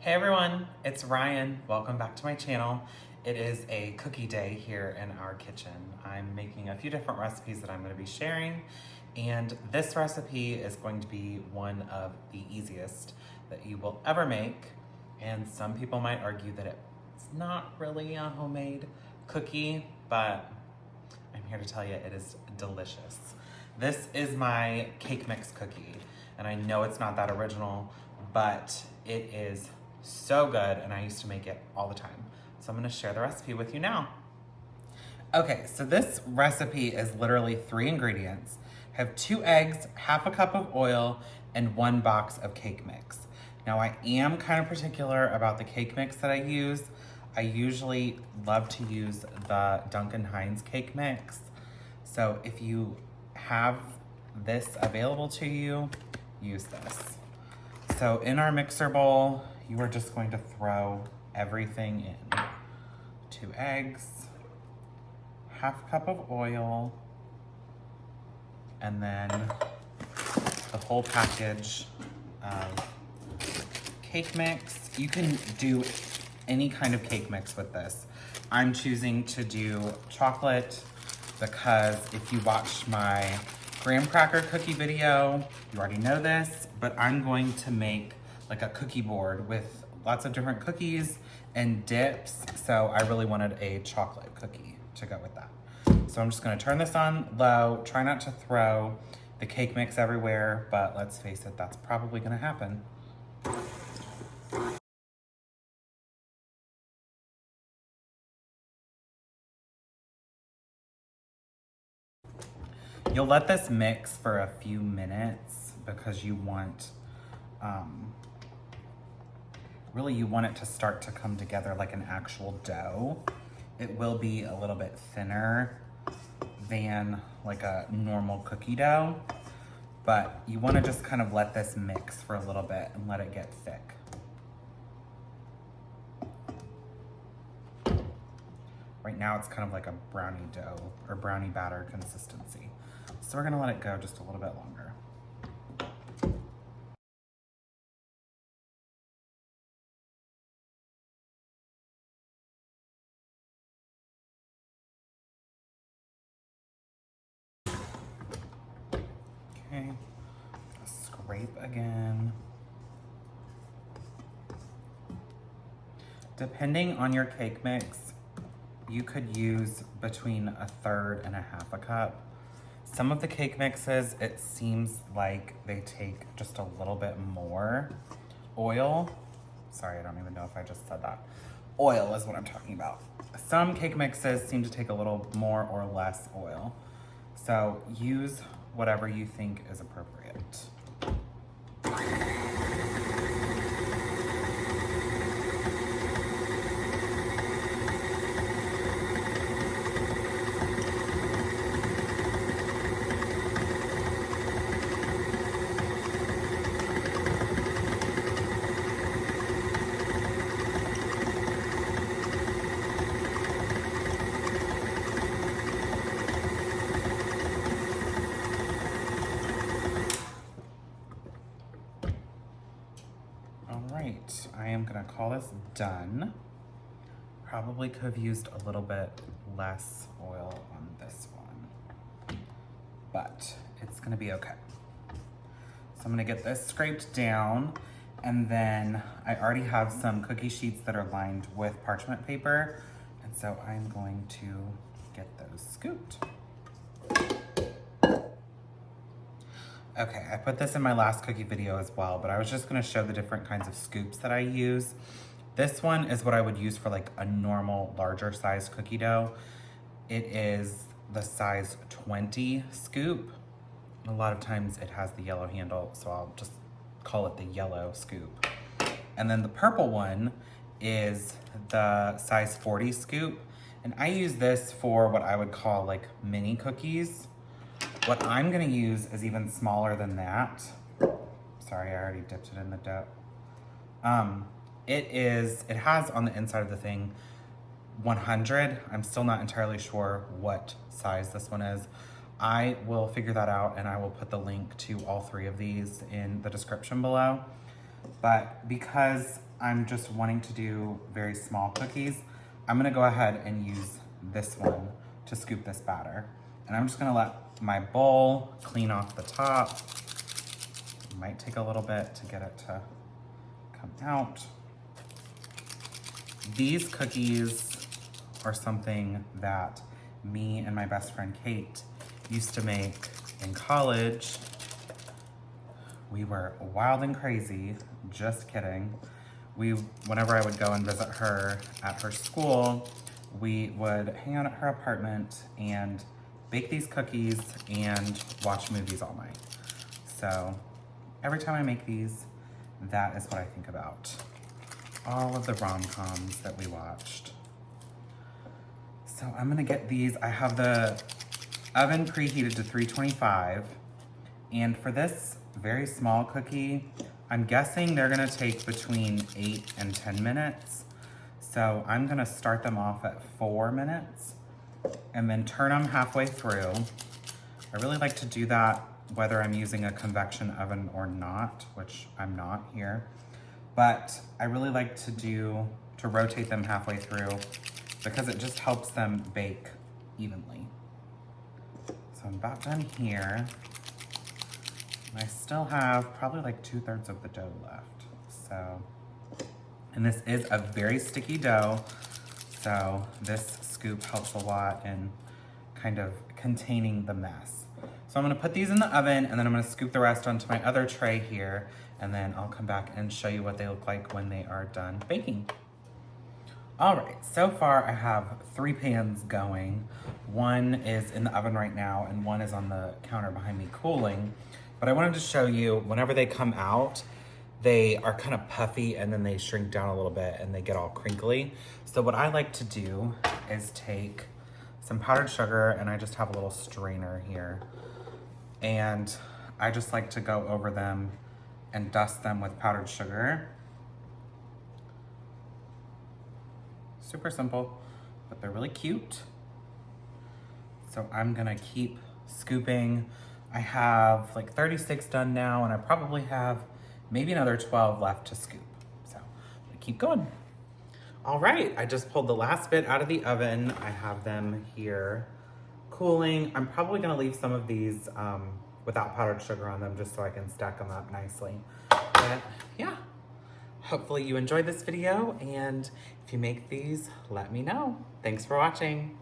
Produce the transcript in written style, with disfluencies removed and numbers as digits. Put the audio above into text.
Hey everyone, it's Ryan. Welcome back to my channel. It is a cookie day here in our kitchen. I'm making a few different recipes that I'm going to be sharing, and this recipe is going to be one of the easiest that you will ever make. And some people might argue that it's not really a homemade cookie, but I'm here to tell you it is delicious. This is my cake mix cookie, and I know it's not that original, but it is so good, and I used to make it all the time. So I'm gonna share the recipe with you now. Okay, so this recipe is literally 3 ingredients. I have 2 eggs, half a cup of oil, and 1 box of cake mix. Now I am kind of particular about the cake mix that I use. I usually love to use the Duncan Hines cake mix. So if you have this available to you, use this. So in our mixer bowl, you are just going to throw everything in. 2 eggs, half cup of oil, and then the whole package of cake mix. You can do any kind of cake mix with this. I'm choosing to do chocolate because if you watched my graham cracker cookie video, you already know this, but I'm going to make like a cookie board with lots of different cookies and dips. So I really wanted a chocolate cookie to go with that. So I'm just gonna turn this on low, try not to throw the cake mix everywhere, but let's face it, that's probably gonna happen. You'll let this mix for a few minutes because you want, really you want it to start to come together like an actual dough. It will be a little bit thinner than like a normal cookie dough, but you want to just kind of let this mix for a little bit and let it get thick. Right now it's kind of like a brownie dough or brownie batter consistency. So we're gonna let it go just a little bit longer. Okay, scrape again. Depending on your cake mix, you could use between 1/3 and 1/2 cup. Some of the cake mixes, it seems like they take just a little bit more oil. Sorry, I don't even know if I just said that. Oil is what I'm talking about. Some cake mixes seem to take a little more or less oil. So use whatever you think is appropriate. Right, I am gonna call this done. Probably could have used a little bit less oil on this one, but it's gonna be okay. So I'm gonna get this scraped down, and then I already have some cookie sheets that are lined with parchment paper, and so I'm going to get those scooped. Okay, I put this in my last cookie video as well, but I was just gonna show the different kinds of scoops that I use. This one is what I would use for like a normal larger size cookie dough. It is the size 20 scoop. A lot of times it has the yellow handle, so I'll just call it the yellow scoop. And then the purple one is the size 40 scoop. And I use this for what I would call like mini cookies. What I'm gonna use is even smaller than that. Sorry, I already dipped it in the dough. It has on the inside of the thing 100. I'm still not entirely sure what size this one is. I will figure that out, and I will put the link to all 3 of these in the description below. But because I'm just wanting to do very small cookies, I'm gonna go ahead and use this one to scoop this batter. And I'm just gonna let my bowl clean off the top. It might take a little bit to get it to come out. These cookies are something that me and my best friend Kate used to make in college. We were wild and crazy, just kidding. Whenever I would go and visit her at her school, we would hang out at her apartment and bake these cookies and watch movies all night. So every time I make these, that is what I think about. All of the rom-coms that we watched. So I'm gonna get these. I have the oven preheated to 325. And for this very small cookie, I'm guessing they're gonna take between 8 and 10 minutes. So I'm gonna start them off at 4 minutes and then turn them halfway through. I really like to do that whether I'm using a convection oven or not, which I'm not here. But I really like to rotate them halfway through because it just helps them bake evenly. So I'm about done here. I still have probably like 2/3 of the dough left. So, and this is a very sticky dough. So this scoop helps a lot in kind of containing the mess. So I'm gonna put these in the oven and then I'm gonna scoop the rest onto my other tray here, and then I'll come back and show you what they look like when they are done baking. All right, so far I have 3 pans going. One is in the oven right now and one is on the counter behind me cooling. But I wanted to show you, whenever they come out, they are kind of puffy and then they shrink down a little bit and they get all crinkly. So what I like to do is take some powdered sugar, and I just have a little strainer here. And I just like to go over them and dust them with powdered sugar. Super simple, but they're really cute. So I'm gonna keep scooping. I have like 36 done now, and I probably have maybe another 12 left to scoop. So I'm gonna keep going. All right, I just pulled the last bit out of the oven. I have them here cooling. I'm probably gonna leave some of these without powdered sugar on them just so I can stack them up nicely. But yeah, hopefully you enjoyed this video, and if you make these, let me know. Thanks for watching.